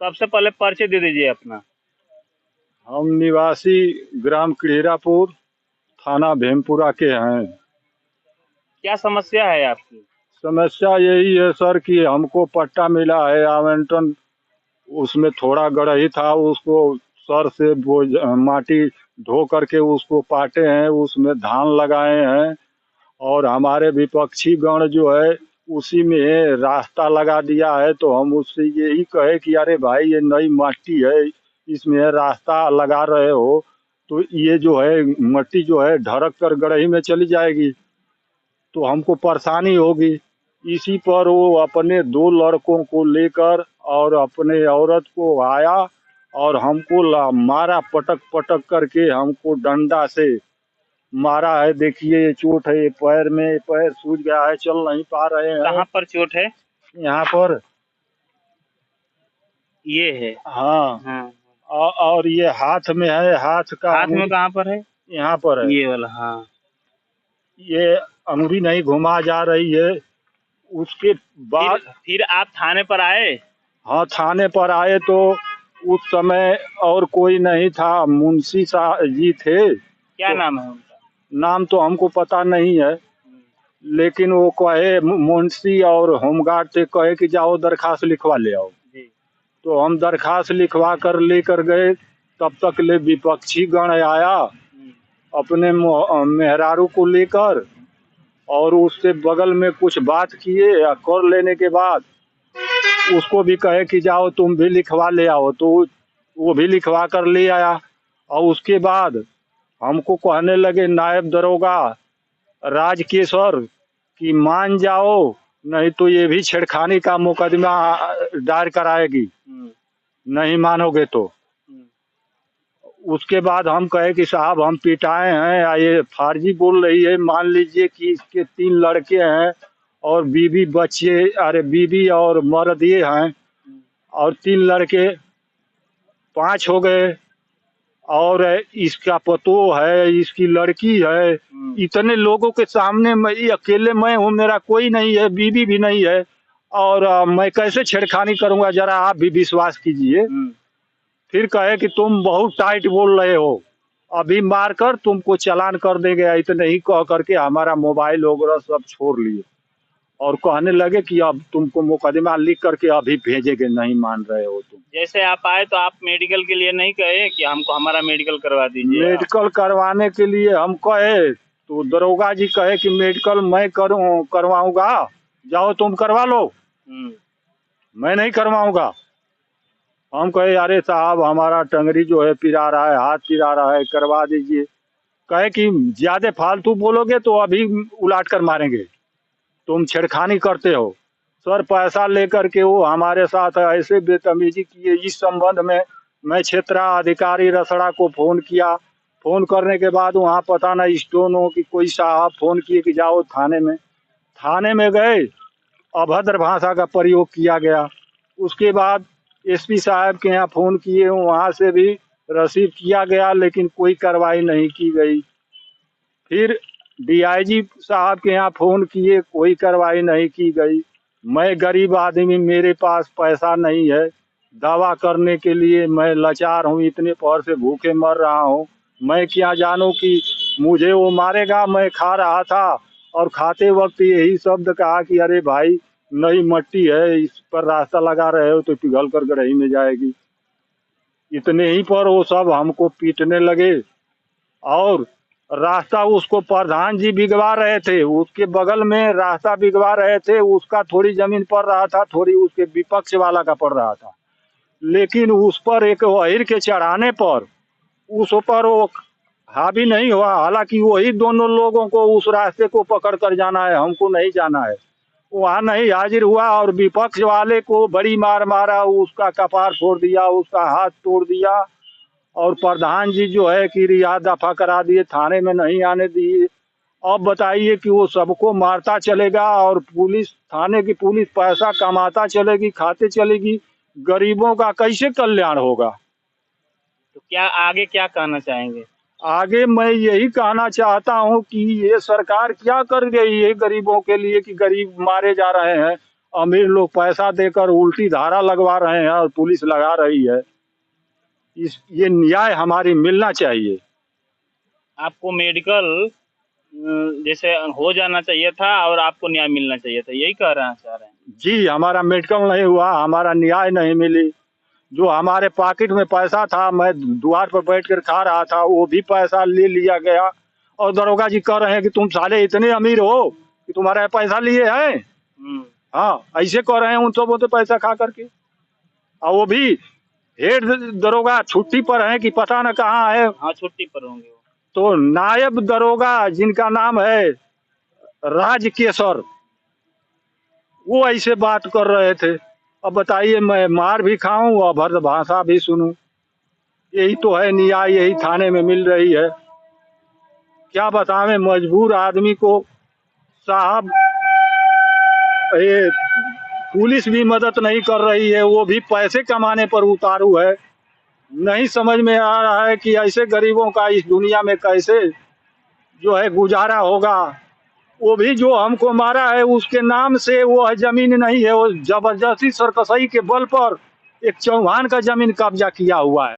सबसे पहले परिचय दे दीजिए अपना। हम निवासी ग्राम किड़ीरापुर, थाना भीमपुरा के हैं। क्या समस्या है आपकी? समस्या यही है सर कि हमको पट्टा मिला है आवंटन, उसमें थोड़ा गड़ही था, उसको सर से बोझ माटी ढो करके उसको पाटे हैं, उसमें धान लगाए हैं। और हमारे विपक्षी गण जो है उसी में रास्ता लगा दिया है। तो हम उससे यही कहे कि अरे भाई ये नई मट्टी है, इसमें रास्ता लगा रहे हो तो ये जो है मट्टी जो है ढरक कर गड़ही में चली जाएगी तो हमको परेशानी होगी। इसी पर वो अपने 2 लड़कों को लेकर और अपने औरत को आया और हमको मारा, पटक पटक करके हमको डंडा से मारा है। देखिए ये चोट है, ये पैर में, पैर सूज गया है, चल नहीं पा रहे हैं। कहाँ पर चोट है? यहाँ पर ये है। हाँ। हाँ। और ये हाथ में है, हाथ का हाथ में कहाँ पर है? यहाँ पर है। ये वाला, हाँ। ये अंगुली नहीं घुमा जा रही है। उसके बाद फिर आप थाने पर आए? हाँ, थाने पर आए तो उस समय और कोई नहीं था, मुंशी साहब जी थे। क्या तो नाम है उनका? नाम तो हमको पता नहीं है, लेकिन वो कहे मुंशी और होमगार्ड से कहे कि जाओ दरखास्त लिखवा ले आओ। जी। तो हम दरखास्त लिखवा कर लेकर गए, तब तक ले विपक्षी गण आया अपने मेहरारू को लेकर और उससे बगल में कुछ बात किए। कर लेने के बाद उसको भी कहे कि जाओ तुम भी लिखवा ले आओ, तो वो भी लिखवा कर ले आया। और उसके बाद हमको कहने लगे नायब दरोगा राजकेश्वर कि मान जाओ, नहीं तो ये भी छेड़खानी का मुकदमा दायर कराएगी, नहीं मानोगे तो। उसके बाद हम कहे कि साहब हम पिटाए हैं या ये फर्जी बोल रही है। मान लीजिए कि इसके 3 लड़के हैं और बीवी बच्चे, अरे बीवी और मर्द ये हैं, और 3 लड़के 5 हो गए, और इसका पतो है, इसकी लड़की है। इतने लोगों के सामने मैं अकेले मैं हूँ, मेरा कोई नहीं है, बीवी भी नहीं है, और मैं कैसे छेड़खानी करूंगा, जरा आप भी विश्वास कीजिए। फिर कहे कि तुम बहुत टाइट बोल रहे हो, अभी मारकर तुमको चालान कर देंगे। इतने ही कह करके हमारा मोबाइल वगैरह सब छोड़ लिए और कहने लगे कि अब तुमको मुकदमा लिख करके अभी भेजेंगे, नहीं मान रहे हो तुम। जैसे आप आए तो आप मेडिकल के लिए नहीं कहे कि हमको हमारा मेडिकल करवा दीजिए? मेडिकल करवाने के लिए हम कहे तो दरोगा जी कहे कि मेडिकल मैं करवाऊंगा, जाओ तुम करवा लो, मैं नहीं करवाऊंगा। हम कहे अरे साहब हमारा टंगरी जो है पिरा रहा है, हाथ पिरा रहा है, करवा दीजिए। कहे कि ज्यादा फालतू बोलोगे तो अभी उलाट कर मारेंगे, तुम छेड़खानी करते हो। सर पैसा लेकर के वो हमारे साथ ऐसे बेतमीजी किए। इस संबंध में मैं क्षेत्राधिकारी रसड़ा को फोन किया। फोन करने के बाद वहाँ पता नहीं स्टोनो की कोई साहब फोन किए कि जाओ थाने में। थाने में गए, अभद्र भाषा का प्रयोग किया गया। उसके बाद एसपी साहब के यहाँ फोन किए, वहाँ से भी रिसीव किया गया, लेकिन कोई कार्रवाई नहीं की गई। फिर डीआईजी साहब के यहाँ फोन किए, कोई कार्रवाई नहीं की गई। मैं गरीब आदमी, मेरे पास पैसा नहीं है दवा करने के लिए, मैं लाचार हूँ, इतने पहर से भूखे मर रहा हूँ। मैं क्या जानूँ कि मुझे वो मारेगा। मैं खा रहा था और खाते वक्त यही शब्द कहा कि अरे भाई नई मट्टी है, इस पर रास्ता लगा रहे हो तो पिघल कर गड़ही में जाएगी। इतने ही पर वो सब हमको पीटने लगे और रास्ता उसको प्रधान जी बिगवा रहे थे, उसके बगल में रास्ता बिगवा रहे थे। उसका थोड़ी जमीन पड़ रहा था, थोड़ी उसके विपक्ष वाला का पड़ रहा था, लेकिन उस पर एक वहीर के चढ़ाने पर उस पर वो हावी नहीं हुआ। हालांकि वही दोनों लोगों को उस रास्ते को पकड़ कर जाना है, हमको नहीं जाना है। वहाँ नहीं हाजिर हुआ और विपक्ष वाले को बड़ी मार मारा, उसका कपार फोड़ दिया, उसका हाथ तोड़ दिया। और प्रधान जी जो है कि रिहा दफा करा दिए, थाने में नहीं आने दिए। अब बताइए कि वो सबको मारता चलेगा और पुलिस, थाने की पुलिस पैसा कमाता चलेगी, खाते चलेगी, गरीबों का कैसे कल्याण होगा? तो क्या आगे क्या कहना चाहेंगे? आगे मैं यही कहना चाहता हूं कि ये सरकार क्या कर गई है गरीबों के लिए कि गरीब मारे जा रहे हैं। अमीर लोग पैसा देकर उल्टी धारा लगवा रहे हैं और पुलिस लगा रही है। ये न्याय हमारी मिलना चाहिए। आपको मेडिकल जैसे हो जाना चाहिए था और आपको न्याय मिलना चाहिए था, यही चाह रहे हैं? जी, हमारा मेडिकल नहीं हुआ, हमारा न्याय नहीं मिली। जो हमारे पॉकेट में पैसा था, मैं द्वार पर बैठ कर खा रहा था, वो भी पैसा ले लिया गया। और दरोगा जी कह रहे हैं कि तुम साले इतने अमीर हो कि तुम्हारा पैसा लिए हैं। हाँ, ऐसे कह रहे हैं उन सबों से पैसा खा करके। और वो भी हेड दरोगा छुट्टी पर है कि पता न कहाँ है। हाँ, छुट्टी पर होंगे। तो नायब दरोगा जिनका नाम है राजकेशर, वो ऐसे बात कर रहे थे। अब बताइए, मैं मार भी खाऊं और भद्र भाषा भी सुनूं? यही तो है न्याय, यही थाने में मिल रही है। क्या बतावें मजबूर आदमी को साहब। ये पुलिस भी मदद नहीं कर रही है, वो भी पैसे कमाने पर उतारू है। नहीं समझ में आ रहा है कि ऐसे गरीबों का इस दुनिया में कैसे जो है गुजारा होगा। वो भी जो हमको मारा है उसके नाम से वो है जमीन नहीं है, वो जबरदस्ती सरकसई के बल पर एक चौहान का जमीन कब्जा किया हुआ है।